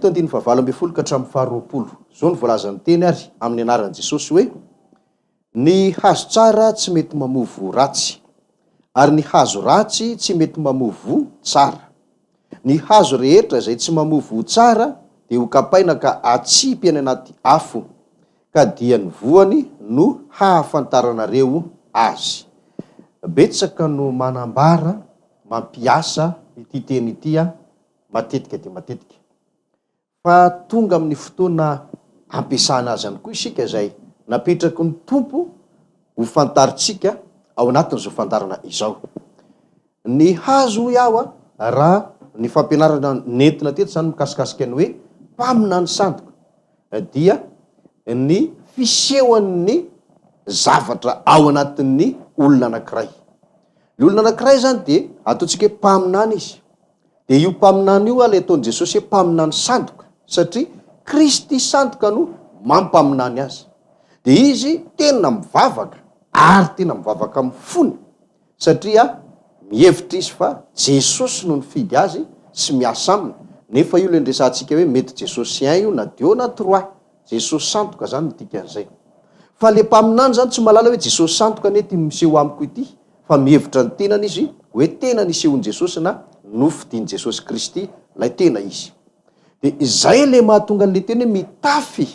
ka hatramin'ny faharoapolo. Zao ny voalazany teny ary amin'ny anaran'i Jesosy hoe: ny hazo tsara tsy mety mamovo ratsy, ary ny hazo ratsy tsy mety mamovo tsara. Ny hazo rehetra izay tsy mamovo tsara dia ho kapaina ka atsipy any anaty afo, ka dia ny voany no hahafantaranareo azy. Betsaka no manambara, mampiasa ity teny ity matetika dia matetika. Fa tonga amin'ny fotoana ampiasana azy ihany koa isika izay napetraky ny tompo ho fantaritsika ao anatin'izao fandarana izao. Ny hazo iaho raha ny fampianarana nentina teto zany mikasikasika ny hoe mpamina ny sandoka dia ny fisehoan'ny zavatra ao anatin'ny olona anankiray. Ny olona anankiray zany dia ataontsika hoe mpaminany izy. Dia io mpaminany io ilay ataon'i Jesosy hoe mpaminany sandoka, satria Kristy sandoka no mampaminany azy. Dia izy tena mivavaka ary tena mivavaka amin'ny fony, satria mihevitra izy fa Jesosy no nifidy azy sy miasa aminy. Nefa io le ndresantsika hoe mety Jesosy io na Dio na trois, Jesosy sandoka zany ny dikan'izay. Fa le mpaminany zany tsy malala hoe Jesosy sandoka nety miseho amiko ity, fa mihevitra ny tenany izy hoe tena nisehon'i Jesosy na nofidian'i Jesosy Kristy lay tena izy. Dia izay le mahatonga an'le teny hoe mitafy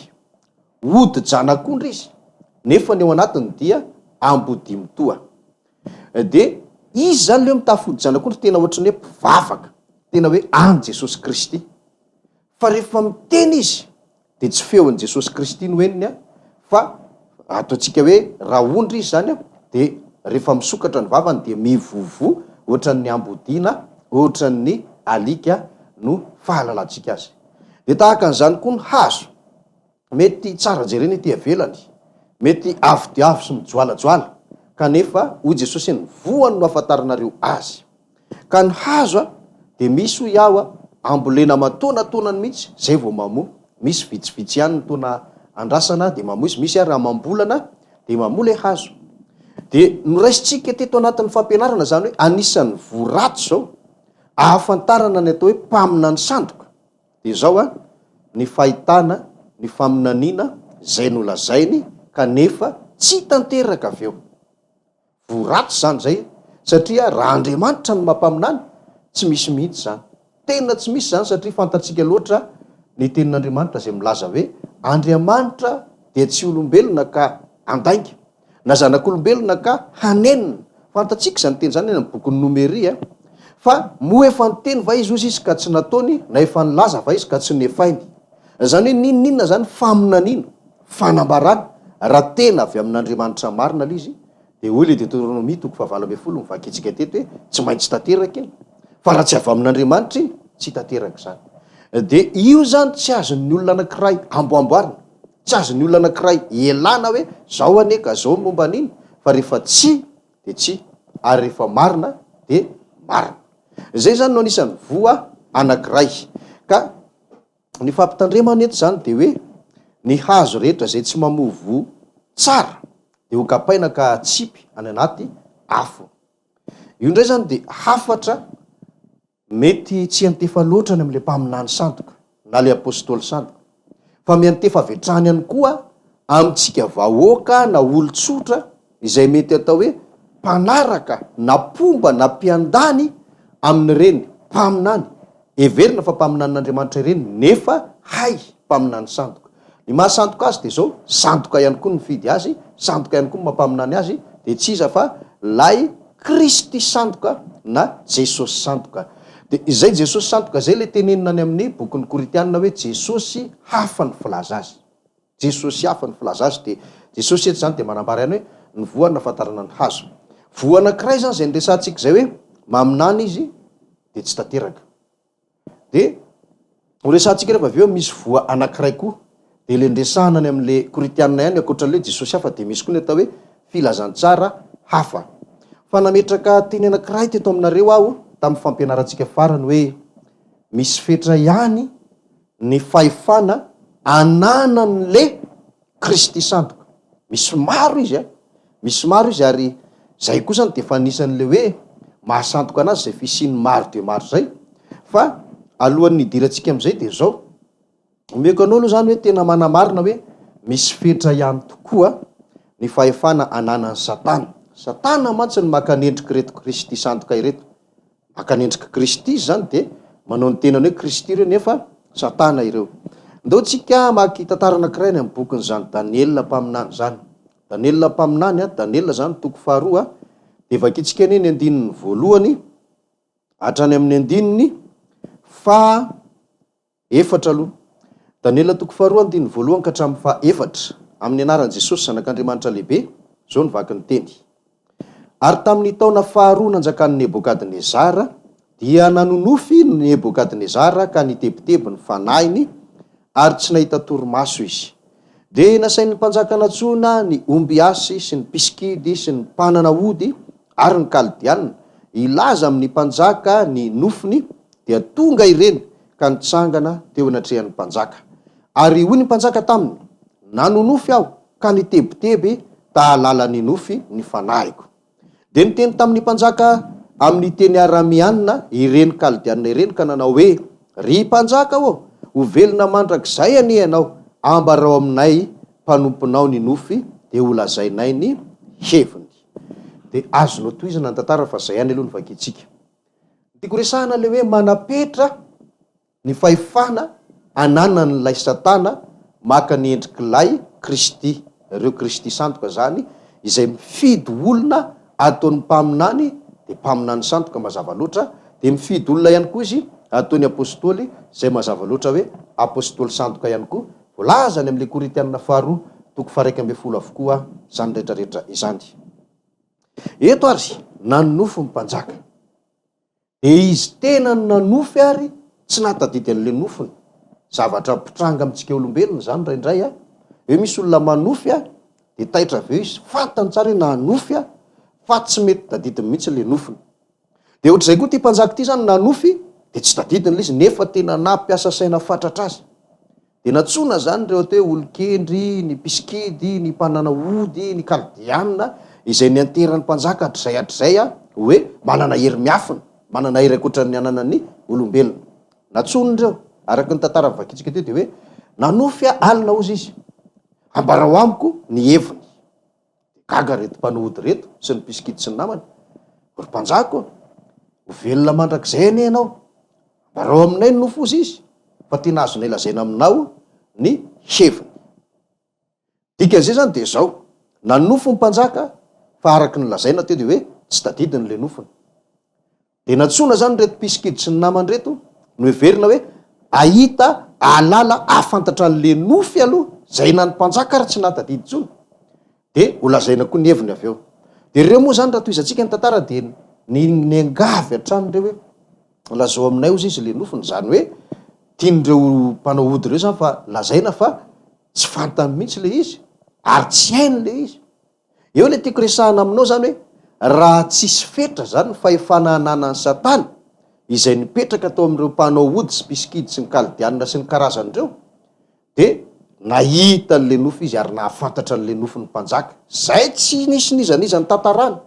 odi-janak'ondry izy, nefa ny ao anatiny dia ambodimitoa. Dia izy zany le mitafy odi-janak'ondry tena ohatrany hoe mpivavaka, tena hoe any Jesosy Kristy. Fa rehefa miteny izy dia tsy feon'i Jesosy Kristy no heniny fa ataontsika hoe raha ondry izy zany dia rehefa misokatra ny vavany dia mivovo ohatran'ny ambodina, ohatran'ny alika no fahalalantsika azy. Dia tahaka an'izany koa ny hazo, mety tsara jerena ety avelany, mety avo dia avo sy mijoalajoala, kanefa hoy Jesosy ny voany no ahafantaranareo azy. Ka ny hazo dia misy hoy iaho ambolena matonatonany mihitsy zay vao mamoa. Misy vitsivitsy ihany ny tona andrasana dia mamoa izy, misy raha mambolana dia mamoa le hazo. Dia noraisitsika teto anatin'ny fampianarana zany hoe anisan'ny voratsy zao ahafantarana ny atao hoe mpamina ny sandoka dia zao ny fahitana ny faminaniana zay nolazainy kanefa tsy tanteraka avy eo. Voratsy zany zay, satria raha Andriamanitra no mampaminany tsy misy mihitsy zany, tena tsy misy zany, satria fantatsika loatra ny tenin'Andriamanitra zay milaza hoe Andriamanitra dia tsy olombelona ka andainga, na zanak'olombelona ka hanenina. Fantatsika zany teny zany amin'ny bokin'ny Nomeria, fa moa efa niteny va izy izy ka tsy nataony, na efa nilaza va izy ka tsy nefainy. Zany hoe ninona zany faminaniana, fanambarana raha tena avy amin'Andriamanitra marina le izy. Dia hoy le Deutéronomie 7:20 mivakitsika teto hoe tsy maintsy tanteraka iny, fa raha tsy avy amin'Andriamanitra iny tsy tanteraka zany. Dia io zany tsy azon'ny olona anankiray amboamboarina, tsy azon'ny olona anankiray elana hoe zao aneka zao momba an'iny, fa rehefa tsy dia tsy, ary rehefa marina dia marina. Zay zany no anisan'ny voa anankiray. Ka ny fampitandremana eto zany dia hoe ny hazo rehetra zay tsy mamovo tsara dia ho kapaina ka atsipy any anaty afo. Io ndray zany dia hafatra mety tsy antefa loatra ny amin'ilay mpaminany sandoka na le apôstôly sandoka, fa miantefa avetrany ihany koa amintsika vahoaka na olon-tsotra izay mety atao hoe mpanaraka na pomba na mpiandany amin'ireny mpaminany. Everina fa mpaminan'Andriamanitra ireny nefa hay mpaminany sandoka. Ny mahasandoka azy dia zao sandoka ihany koa ny fidy azy, sandoka ihany koa mampaminany azy, dia tsy iza fa lay Kristy sandoka na Jesosy sandoka. Dia izay Jesosy sandoka zay le tenenina any amin'ny bokin'ny Koritianina hoe Jesosy hafa ny filaza azy. Jesosy hafa ny filaza azy. Dia Jesosy eto zany dia manambara ihany hoe ny voany nahafantarana ny hazo. Voa anankiray zany zay ndresantsika zay hoe maminany izy dia tsy tanteraka. Dia horesantsika rehefa avy eo misy voa anankiray koa, dia le ndresahana any amin'le Koritianina ihany ankoatran'le Jesosy hafa dia misy koa ny atao hoe filazantsara hafa. Fa nametraka teny anankiray teto aminareo aho tamin'ny fampianarantsika farany hoe misy fetra ihany ny fahefana ananan'le Kristy sandoka. Misy maro izy misy maro izy, ary zay koa zany dia efa anisan'le hoe mahasandoka anazy zay fisiny maro dia maro zay. Fa alohan'ny hidirantsika amin'izay dia zao omeko anao aloha zany hoe tena manamarina hoe misy fetra ihany tokoa ny fahefana ananan'ny satana mantsy ny makanendriky reto Kristy sandoka ireto, makanendriky Kristy izy zany de manao ny tenany hoe Kristy ireo nefa satana ireo. Ndao tsika maky tantara anankiray ny amin'ny bokin' zany Daniela mpaminany zany. Daniela mpaminany Daniela zany toko faharoa de vakitsika eny ny andininy voalohany hatrany amin'ny andininy fa efatra aloha. Daniela toko faharoa andininy voalohany ka hatramin'ny fa efatra. Amin'ny anaran'i Jesosy zanak'Andriamanitra lehibe, zao ny vaky ny teny. Ary tamin'ny taona faharoa nanjakan'i Nebokadnezara dia nanonofy Nebokadnezara ka nitebiteby ny fanahiny ary tsy nahita torimaso izy. De nasain'ny mpanjaka natsoina ny Ombiasy sy ny Piskidy sy ny mpanana ody ary ny Kaldiana ilaza amin'ny mpanjaka ny nofiny dia tonga ireny ka nitsangana teo anatrehan'ny mpanjaka. Ary hoy ny mpanjaka taminy, nanonofy aho ka nitebiteby tahalala-ny nofy ny fanahiko. De niteny tamin'ny mpanjaka amin'ny teny aramianina ireny Kaldiana ireny ka nanao hoe, ry mpanjaka ho velona mandrakizay ani ianao, ambarao aminay mpanomponao ny nofy de ho lazainay ny heviny. De azonao tohizana ny tantara fa zay any aloha ny vakitsika. Tiako resahana le hoe manapetra ny fahefana ananan'ilay satana maka ny endrik'ilay Kristy, ireo Kristy sandoka zany izay mifidy olona ataony mpaminany de mpaminany sandoka mazava loatra, de mifidy olona ihany koa izy ataony apôstôly zay mazava loatra hoe apôstôly sandoka ihany koa. Volazany amin'le Koritianina faharoa toko faha 1 avokoa zany rehetrarehetra izany. Eto ary nanonofy mpanjaka de izy tena nanofy ary tsy natadidy an'le nofiny. Zavatra pitranga amintsika olombelona zany raindray hoe misy olona manofy de taitra aveo izy fantany tsara hoe nanofy fa tsy mety tadidiny mihitsy le nofiny. De ohatr'izay koa ty mpanjaka ty zany nanofy de tsy tadidiny le izy nefa tena nampiasa saina fatratra azy. De natsona zany reo atao hoe olon-kendry, ny Piskidy, ny mpanana ody, ny Kaldiana izay ny anteran'ny mpanjaka hatrzay hoe manana hery miafina, manana hery akoatran'ny ananan'ny olombelona. Natsonindreo araka ny tantara vakitsika teo de hoe nanofy alina ozy izy, ambarao amiko ny heviny. Gaga reto mpanao ody reto sy ny Piskidy sy ny namany, ry mpanjaka ho velona mandrakizay anie ianao, ambarao aminay ny nofo ozy izy fa tena azonay lazaina aminao ny heviny. Dikan'izay zany de zao nanofy mpanjaka fa araky ny lazaina teo de hoe tsy tadidiny le nofiny. De natsona zany reto Piskidy sy ny namany reto no heverina hoe ahita alala afantatra an'le nofy aloha zay na ny mpanjaka ary tsy natadidy tsony de ho lazaina koa ny heviny aveo. De reo moa zany raha toizantsika ny tantara de ny angavy hatranondreo hoe lazao aminay ozy izy le nofiny, zany hoe tian'ireo mpanao ody reo zany fa lazaina fa tsy fantany mihitsy le izy ary tsy hainy le izy. Eo le tiako resahana aminao zany hoe raha tsisy fetra zany fahefana ananan'ny satana izay nipetraka tao amin'ireo mpanao ody sy Piskidy sy ny Kaldiana sy ny karazan'ireo de nahita an'le nofy izy ary nahafantatra an'le nofiny mpanjaka. Zay tsy nisy nizanizany tantarany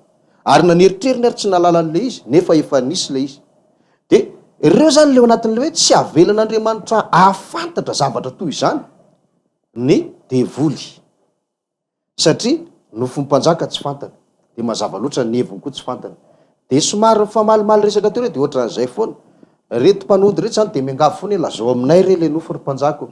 ary naneritreriny ary tsy nalala an'le izy nefa efa nisy le izy. De ireo zany leo anatin'le hoe tsy avelan'Andriamanitra ahafantatra zavatra toy izany ny devoly satria nofy mpanjaka tsy fantany de mazava loatra ny heviny koa tsy fantany. De somary famalimaly resaka teo de ohatran'izay foana. Reto mpanody reto zany de miangavy foana hoe lazao aminay re le nofy ry mpanjaka.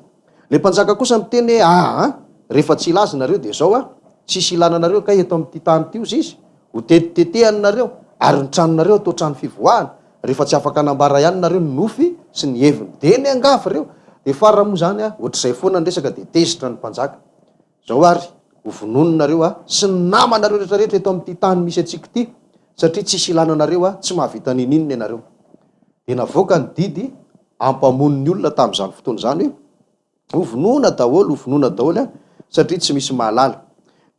Le mpanjaka kosa miteny hoe rehefa tsy ilazy nareo de zao tsisy ilananareo ka eto amin'ity tany ty ozy izy ho tetitetehany nareo ary ny tranonareo atao trano fivoahana rehefa tsy afaka anambara ihany nareo ny nofy sy ny heviny. De ny angavy reo de fara moa zany ohatr'izay foana ny resaka de tezitra ny mpanjaka. Zao ary ho vonononareo sy ny namanareo rehetrarehetra eto amin'ity tany misy atsika ty satria tsisy ilananareo tsy mahavita nininona ianareo. De navoaka ny didy ampamon'ny olona tamin'izany fotoana zany hoe hovonona daholo satria tsy misy mahalala.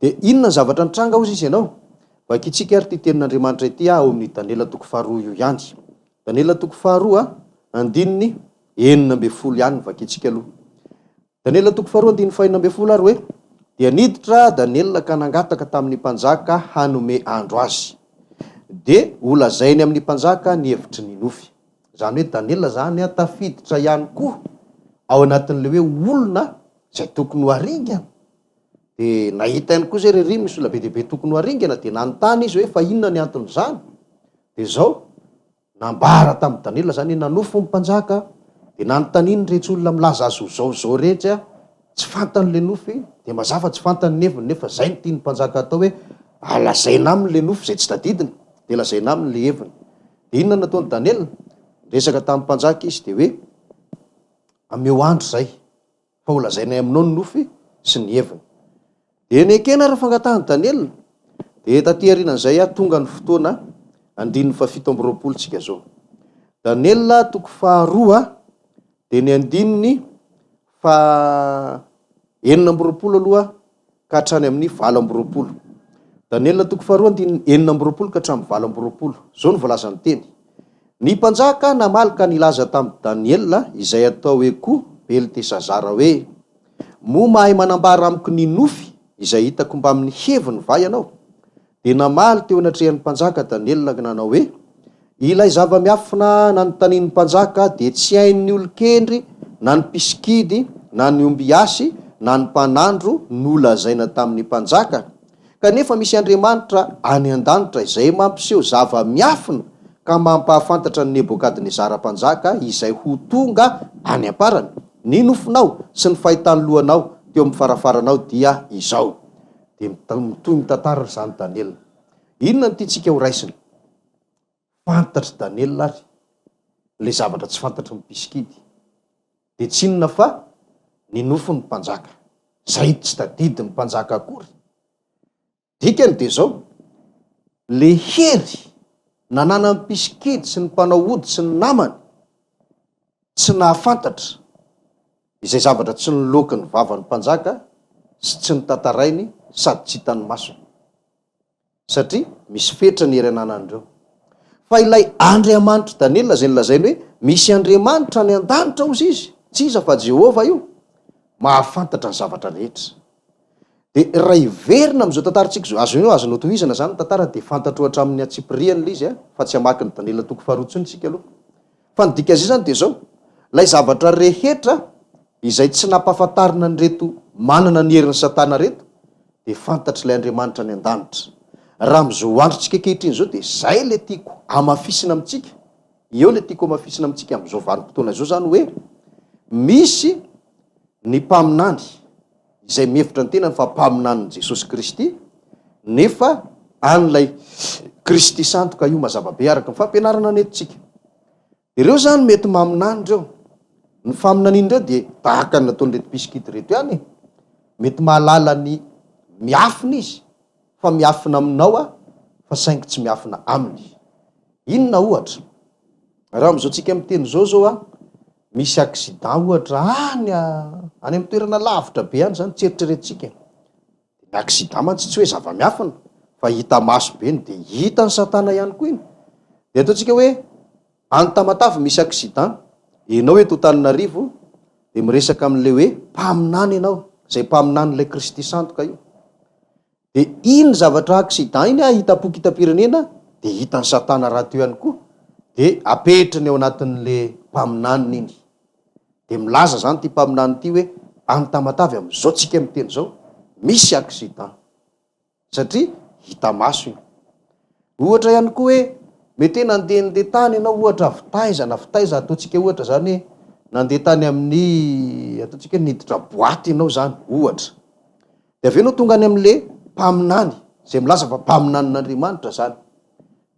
De inona ny zavatra nitranga ozy izy ianao? Vakitsika ary ty tenin'Andriamanitra ity ao amin'ny Daniela toko faharoa io ihany. Daniela toko faharoa andininy 9 ihany vakitsika aloha. Daniela toko faharoa andininy 9 ary hoe dia niditra Daniela ka nangataka tamin'ny mpanjaka hanome andro azy de ho lazainy amin'ny mpanjaka ny hevitry ny nofy. Zany hoe Daniela zany tafiditra ihany koa ao anatin'le hoe olona zay tokony ho aringana. De nahita ihany koa zay rery misy olona be deaibe tokony ho aringana de nanontany izy hoe fa inona ny anton'izany. De zao nambara tamin'ny Daniela zany nanofo ny mpanjaka de nanontaniany rehetra olona milaza azy ho zao rehetra tsy fantany le nofy de mazava tsy fantany neviny nefa zay ny tiany mpanjaka atao hoe alazaina aminy le nofy zay tsy tadidiny de lazaina aminy le heviny. De inona nataony Daniela? Resaka tamin'ny mpanjaka izy de hoe ameo andro zay fa ho lazainay aminao ny nofy sy ny heviny. De nekena raha fangatahany Daniela de taty aorianan'izay tonga ny fotoana 720 tsika zao. Daniela toko faharoa de ny 920 aloha ka hatrany amin'ny 20. Daniela toko faharoa 920 ka hatramin'ny 20. Zao ny voalazany teny. Ny mpanjaka namalika nilaza tamin'ny Daniela izay atao hoe ko Beltesazara hoe mo mahay manambara amiko ny nofy izay hitako mba amin'ny heviny va ianao? De namaly teo anatrehan'ny mpanjaka Daniela nanao hoe ilay zava-miafina nanontanian'ny mpanjaka de tsy hain'ny olon-kendry na ny pisikidy na ny ombiasy na ny mpanandro nolazaina tamin'ny mpanjaka, kanefa misy Andriamanitra any an-danitra izay mampiseho zava-miafina ka mampahafantatra ny Nebokadnezara mpanjaka izay ho tonga any amparany. Ny nofinao sy ny fahitany lohanao teo amin'ny farafaranao dia izao. De mitoy mitantara zany Daniela. Inona ny tiantsika ho raisiny? Fantatry Daniela ary le zavatra tsy fantatry ny pisikidy. De tsy inona fa ny nofiny mpanjaka zay tsy tadidiny mpanjaka akory. Dikany de zao le hery nanana ny pisikidy sy ny mpanao ody sy ny namany tsy nahafantatra izay zavatra tsy niloky ny vavan'ny mpanjaka sy tsy nitantarainy sady tsy hitany masony satria misy fetra ny hery ananan'ireo. Fa ilay Andriamanitra Daniela zay nilazainy hoe misy Andriamanitra ny an-danitra ozy izy, tsy iza fa Jehova io, mahafantatra ny zavatra rehetra. De raha iverina am'izao tantarantsika zao azonao tohizana zany tantara de fantatro hatramin'ny atsipiriany le izy fa tsy hamaky ny Daniela toko faharoa tsony tsika aloha. Fa ny dikazay zany de zao lay zavatra rehetra izay tsy nampahafantarina ny reto manana ny herin'ny Satana reto de fantatry ilay Andriamanitra ny an-danitra. Raha am'izao androtsika kehitriny zao de zay le tiako amafisina amintsika, eo le tiako amafisina amintsika am'izao vanim-potoana zao zany hoe misy ny mpaminany izay mihevitra ny tenany fa mpaminany Jesosy Kristy nefa an'ilay Kristy santo ka io mazava be araka ny fampianarana nentsika. Ireo zany mety maminany reo. Ny faminaniny reo de tahaka ny nataon'ny reto pisikidy reto ihany, mety mahalala ny miafina izy fa miafina aminao fa saingy tsy miafina aminy. Inona ohatra? Raha am'izao tsika miteny zao misy accident ohatra any amin'ny toerana lavitra be any zany, tsy eritreretintsika. Ny accident mantsy tsy hoe zava-miafina fa hita maso be de hita ny Satana ihany koa iny. De ataontsika hoe any Tamatavy misy accident, ianao eto Antananarivo de miresaka amin'le hoe mpaminany ianao, zay mpaminan'ilay Kristy santo ka io. De iny zavatra accident iny hitapo-kitapirenena de hitan'ny Satana raha teo ihany koa de apetrany ao anatin'le mpaminaniny iny. De milaza zany ty mpaminany ty hoe any Tamatavy am'izao tsika miteny zao misy accident satria hita maso iny. Ohatra ihany koa hoe mety nandeha tany ianao ohatra fitaiza ataontsika ohatra zany hoe nandeha tany amin'ny ataontsika niditra boaty ianao zany ohatra. De avy ianao tonga any am'le mpaminany zay milaza fa mpaminan'Andriamanitra zany.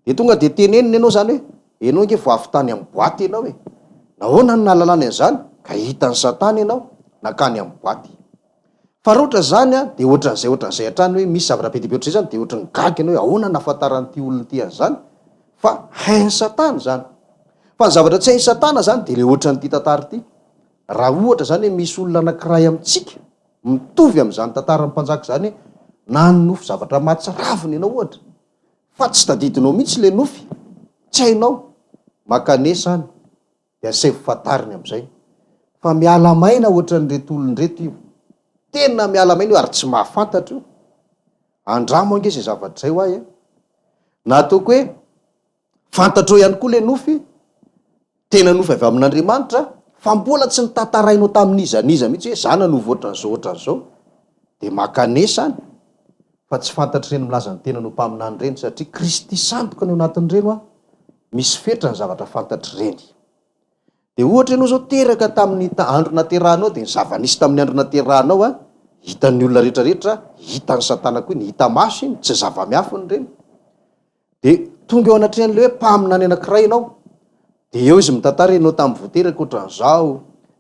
De tonga de teneniny ianao zany hoe ianao nge vo avy tany amin'ny boaty ianao hoe nahoana ny nahalalany an'izany ka hitan'ny Satana ianao nakany amin'ny boaty. Fa roatra zany de ohatran'izay hatrany hoe misy zavatra be deaibe ohatray zany de ohatran'ny gaga ianao hoe ahoana nahafantaran'ity olona ty an'izany fa hain'ny Satana zany. Fa ny zavatra tsy hain'ny Satana zany de le ohatran'ity tantara ity. Raha ohatra zany hoe misy olona anankiray amintsika mitovy am'izany tantaran'ny mpanjaka zany hoe nanofo zavatra mahatsiraviny ianao ohatra fa tsy tadidinao mihitsy le nofy, tsy hainao, makanesa any de asevy fantariny am'izay. Fa miala maina ohatran'reto olon-dreto io, tena miala maina io ary tsy mahafantatra io. Andramo ange zay zavatra zay ho ahy na ataoko hoe fantatrao ihany koa le nofy, tena nofy avy amin'Andriamanitra fa mbola tsy nitantarainao tamin'izaniza mihitsy hoe zana no voatran'izao ohatran'izao de makanesany fa tsy fantatry reny milaza ny tena no mpaminany reny satria Kristy sandoka ny anatin'ireno a misy fetra ny zavatra fantatry reny. De ohatra ianao zao teraka tamin'ny andro naterahanao de ny zava-nisy tamin'ny andro naterahanao a hitan'ny olona rehetrarehetra, hitan'ny satana koa ny hita maso iny, tsy zava-miafiny reny. De tonga eo anatrehan'le hoe mpaminany anankiray ianao de eo izy mitantara ianao tamin'ny voateraka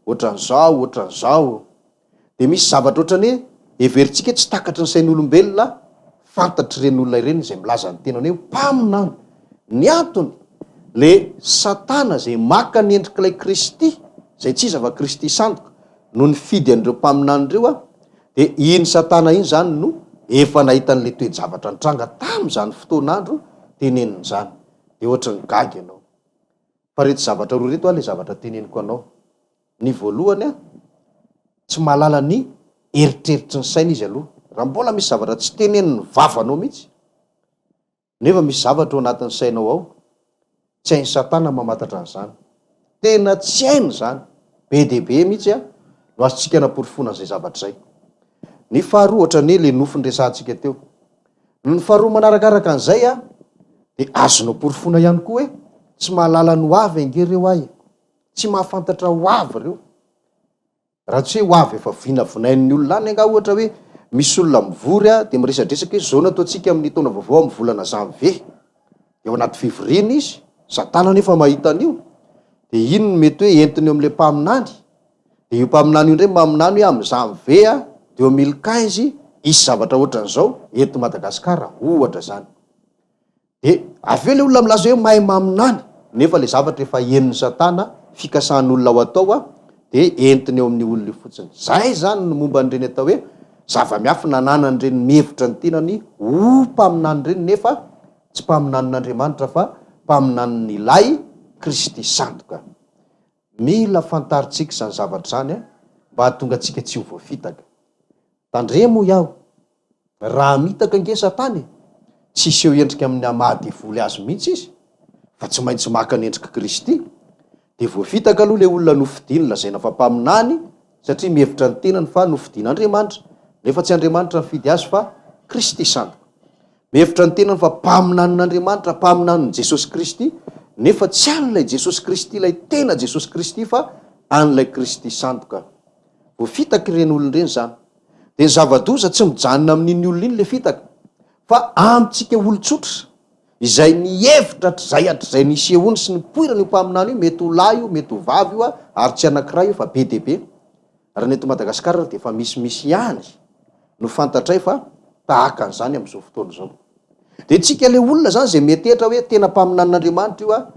ohatran'izao. De misy zavatra ohatrany hoe everitsika hoe tsy takatry ny sain'olombelona fantatry reny olona ireny izay milaza ny tenany hoe mpaminany. Ny antony le satana zay maka ny endrik'ilay Kristy zay tsy iza fa Kristy sandoka no ny fidy an'ireo mpaminany ireo a de iny satana iny zany no efa nahitan'le toe-javatra nitranga tamin'izany fotoan'andro tenenin'izany. De ohatra ny gaga ianao. Fa reto zavatra roa reto a le zavatra teneniko anao. Ny voalohany a tsy mahalala ny eritreritry ny saina izy aloha. Raha mbola misy zavatra tsy tenenin'ny vavanao mihitsy nefa misy zavatra ao anatin'ny sainao ao, tsy hain'ny satana mamantatra an'izany. Tena tsy hainy zany. Be de be mihitsy a no azontsika naporofona an'izay zavatra zay. Ny faharoa ohatran'ny le nofony resantsika teo. Ny faharoa manarakaraka an'izay a de azonao porofona ihany koa hoe tsy mahalala ny ho avy angereo ahy, tsy mahafantatra ho avy reo. Raha tsy hoe ho avy efa vinavinain'ny olona any anga ohatra hoe misy olona mivory a de miresadresaka hoe zao no ataontsika amin'ny taona vaovao amin'ny volana janvier. Eo anaty fivoriana izy, satana nefa mahita an'io. De iny no mety hoe entiny eo amin'le mpaminany. De io mpaminany io ndray maminany hoe amin'ny janvier a 2015 isy zavatra ohatran'izao eto Madagasikara ohatra zany. De avy eo le olona milaza hoe mahay maminany nefa le zavatra efa henon'ny satana fikasahan'olona ho atao a de entiny eo amin'ny olona io fotsiny. Zay zany no momba an'ireny atao hoe zava-miafy nananan'ireny mihevitra ny tenany ho mpaminany reny nefa tsy mpaminan'Andriamanitra fa mpaminan'ilay Kristy sandoka. Mila fantaritsika izany zavatra zany a mba hahatonga antsika tsy ho voafitaka. Tandremo iaho, raha mitaka ange satany tsy iseho endrika amin'ny amahadevoly azy mihitsy izy fa tsy maintsy maka ny endrika Kristy de voafitaka aloha le olona nofidiny lazaina fa mpaminany satria mihevitra ny tenany fa nofidin'Andriamanitra nefa tsy Andriamanitra nifidy azy fa Kristy sandoka. Mihevitra ny tenany fa mpaminan'Andriamanitra, mpaminan'i Jesosy Kristy nefa tsy an'ilay Jesosy Kristy ilay tena Jesosy Kristy fa an'ilay Kristy sandoka. Voafitaka ireny olona ireny zany. De ny zava-doza tsy mijanona amin'iny olona iny le fitaka fa amintsika olon-tsotra izay nihevitra hatr'izay nisehony sy nipoirana io mpaminany io, mety ho lahy io, mety ho vavy io a ary tsy anankiray io fa be de be. Raha ny eto Madagasikara de efa misy ihany no fantatray fa tahaka an'izany amin'izao fotoana izao. De tsika le olona zany zay mety hetra hoe tena mpaminan'Andriamanitra io a